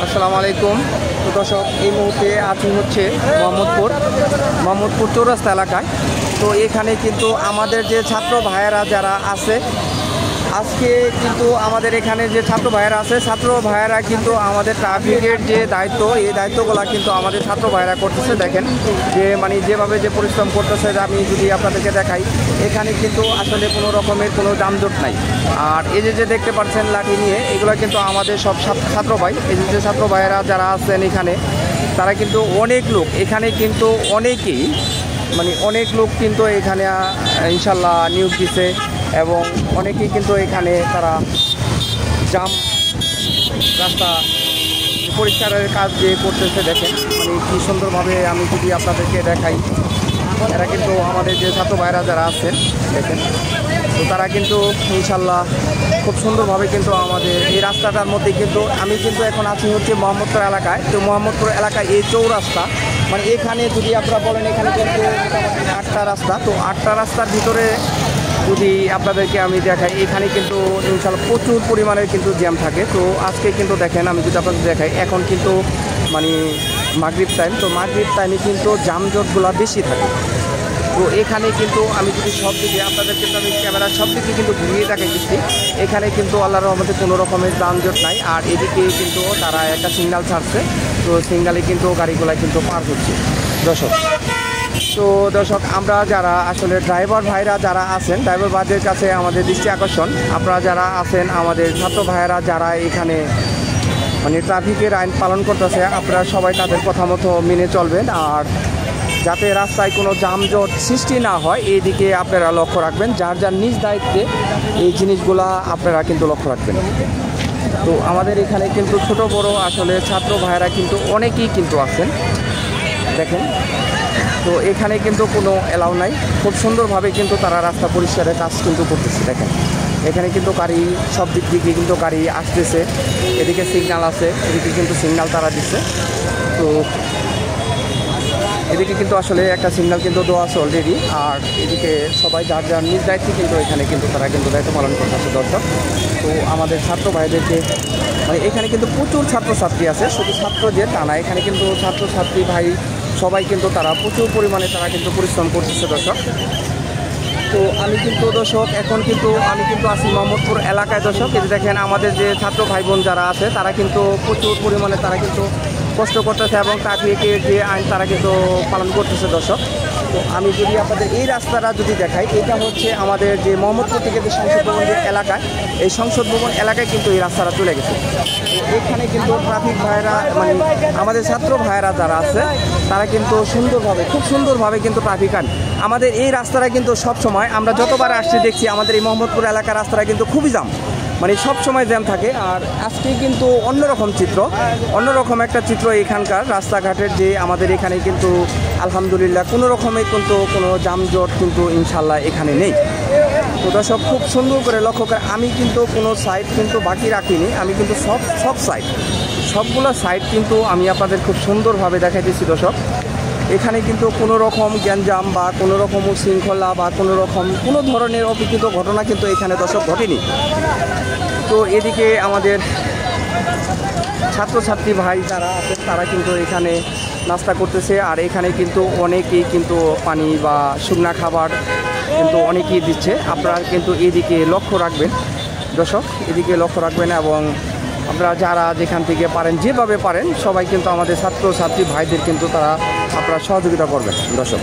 আসসালামু আলাইকুম। তো দর্শক, এই মুহূর্তে আছি হচ্ছে মোহাম্মদপুর চৌরাস্তা এলাকায়। তো এখানে কিন্তু আমাদের যে ছাত্র ভাইয়েরা যারা আছে, আজকে কিন্তু আমাদের এখানে যে ছাত্র ভাইয়েরা কিন্তু আমাদের ট্রাফিকের যে দায়িত্ব, এই দায়িত্বগুলো কিন্তু আমাদের ছাত্র ভাইয়েরা করতেছে। দেখেন যে যেভাবে যে পরিশ্রম করতেছে, আমি যদি আপনাদেরকে দেখাই, এখানে কিন্তু আসলে কোনো রকমের কোনো যানজট নাই। আর এই যে দেখতে পাচ্ছেন লাঠি নিয়ে, এগুলো কিন্তু আমাদের সব ছাত্র ভাই। এই যে ছাত্র ভাইয়েরা যারা আছেন এখানে, তারা কিন্তু অনেক লোক এখানে কিন্তু অনেক লোক কিন্তু এখানে ইনশাল্লাহ নিয়োগ দিছে এবং অনেকেই কিন্তু এখানে তারা জাম রাস্তা পরিষ্কারের কাজ যে করতেছে। দেখেন কি সুন্দরভাবে, আমি যদি আপনাদেরকে দেখাই, এরা কিন্তু আমাদের যে ছাত্র ভাইরা যারা আছেন দেখেন, তো তারা কিন্তু ইনশাল্লাহ খুব সুন্দরভাবে কিন্তু আমাদের এই রাস্তাটার মধ্যে কিন্তু আমি কিন্তু এখন আছি হচ্ছে মোহাম্মদপুর এলাকায়। তো মোহাম্মদপুর এলাকায় এই চৌরাস্তা, এখানে যদি আপনারা বলেন, এখানে কিন্তু 8টা রাস্তা। তো 8টা রাস্তার ভিতরে যদি আপনাদেরকে আমি দেখাই, এখানে কিন্তু ইনশাল্লাহ প্রচুর পরিমাণের কিন্তু জ্যাম থাকে। তো আজকে কিন্তু দেখেন, আমি যদি আপনাদের দেখাই, এখন কিন্তু মাগরিব টাইম। তো মাগরিব টাইমে কিন্তু যানজটগুলো বেশি থাকে। তো এখানে কিন্তু আমি যদি সব দিকে আপনাদের কিন্তু আমি ক্যামেরার সব দিকে কিন্তু ঘুরিয়ে দেখাই দিচ্ছি, এখানে কিন্তু আল্লাহর রহমতে কোনো রকমের যানজট নাই। আর এদিকে কিন্তু তারা একটা সিগন্যাল ছাড়ছে, তো সিগন্যালে কিন্তু গাড়িগুলো কিন্তু পার হচ্ছে দর্শক। তো দর্শক, আমরা যারা আসলে ড্রাইভার ভাইরা যারা আছেন, ড্রাইভার ভাইদের কাছে আমাদের দৃষ্টি আকর্ষণ, আপনারা যারা আছেন আমাদের ছাত্র ভাইয়েরা যারা এখানে ট্রাফিকের আইন পালন করতেছে, আপনারা সবাই তাদের কথা মতো মেনে চলবেন। আর যাতে রাস্তায় কোনো যানজট সৃষ্টি না হয়, এই দিকে আপনারা লক্ষ্য রাখবেন। যার যার নিজ দায়িত্বে এই জিনিসগুলা আপনারা কিন্তু লক্ষ্য রাখবেন। তো আমাদের এখানে কিন্তু ছোট বড় আসলে ছাত্র ভাইয়েরা কিন্তু অনেকেই কিন্তু আছেন দেখেন। তো এখানে কিন্তু কোনো এলাও নাই, খুব সুন্দরভাবে কিন্তু তারা রাস্তা পরিষ্কারের কাজ কিন্তু করতেছে। দেখেন এখানে কিন্তু গাড়ি সব দিক থেকে কিন্তু গাড়ি আসতেছে, এদিকে সিগন্যাল আছে, এদিকে কিন্তু সিগন্যাল তারা দিচ্ছে। তো এদিকে কিন্তু আসলে একটা সিগন্যাল কিন্তু দেওয়া আছে অলরেডি। আর এদিকে সবাই যার যার নিজ দায়িত্বে কিন্তু এখানে কিন্তু তারা কিন্তু দায়িত্ব পালন করতেছে দর্শক। তো আমাদের ছাত্র ভাইদেরকে এখানে কিন্তু প্রচুর ছাত্রছাত্রী আছে, শুধু ছাত্র যে তা না, এখানে কিন্তু ছাত্রছাত্রী ভাই সবাই কিন্তু তারা প্রচুর পরিমাণে তারা কিন্তু পরিশ্রম করতেছে দর্শক। তো আমি কিন্তু দর্শক এখন কিন্তু আমি কিন্তু আছি মোহাম্মদপুর এলাকায় দর্শক। এই দেখেন আমাদের যে ছাত্র ভাই বোন যারা আছে, তারা কিন্তু প্রচুর পরিমাণে তারা কিন্তু কষ্ট করতেছে এবং ট্রাফিকের যে আইন তারা কিন্তু পালন করতেছে দর্শক। তো আমি যদি আপনাদের এই রাস্তাটা যদি দেখাই, এটা হচ্ছে আমাদের যে মোহাম্মদপুর থেকে যে সংসদ ভবন যে এলাকায়, এই সংসদ ভবন এলাকায় কিন্তু এই রাস্তাটা চলে গেছে। তো এখানে কিন্তু ট্রাফিক ভাইয়েরা আমাদের ছাত্র ভাইয়েরা যারা আছে, তারা কিন্তু খুব সুন্দরভাবে কিন্তু ট্রাফিক আইন আমাদের এই রাস্তাটা কিন্তু সবসময় আমরা যতবার আসছি দেখছি, আমাদের এই মোহাম্মদপুর এলাকার রাস্তাটা কিন্তু খুবই জাম, সব সময় জ্যাম থাকে। আর আজকে কিন্তু অন্যরকম একটা চিত্র এখানকার রাস্তাঘাটের, যে আমাদের এখানে কিন্তু আলহামদুলিল্লাহ কোনো রকমের কিন্তু কোনো যানজট কিন্তু ইনশাল্লাহ এখানে নেই। তো দর্শক, খুব সুন্দর করে লক্ষ্য করে, আমি কিন্তু কোনো সাইড কিন্তু বাকি রাখিনি, আমি কিন্তু সবগুলো সাইড কিন্তু আমি আপনাদের খুব সুন্দরভাবে দেখাইতেছি দর্শক। এখানে কিন্তু কোনো রকম গ্যাঞ্জাম বা কোনো রকম শৃঙ্খলা বা কোনো ধরনের অপ্রীতিকর ঘটনা কিন্তু এখানে দর্শক ঘটেনি। তো এদিকে আমাদের ছাত্রছাত্রী ভাই যারা আছে, তারা কিন্তু এখানে নাস্তা করতেছে। আর এখানে কিন্তু অনেকেই কিন্তু পানি বা শুকনা খাবার কিন্তু অনেকেই দিচ্ছে। আপনারা কিন্তু এদিকে লক্ষ্য রাখবেন দর্শক, এদিকে লক্ষ্য রাখবেন এবং আপনারা যারা যেখান থেকে পারেন, যেভাবে পারেন, সবাই কিন্তু আমাদের ছাত্রছাত্রী ভাইদের কিন্তু আপনারা সহযোগিতা করবেন দর্শক।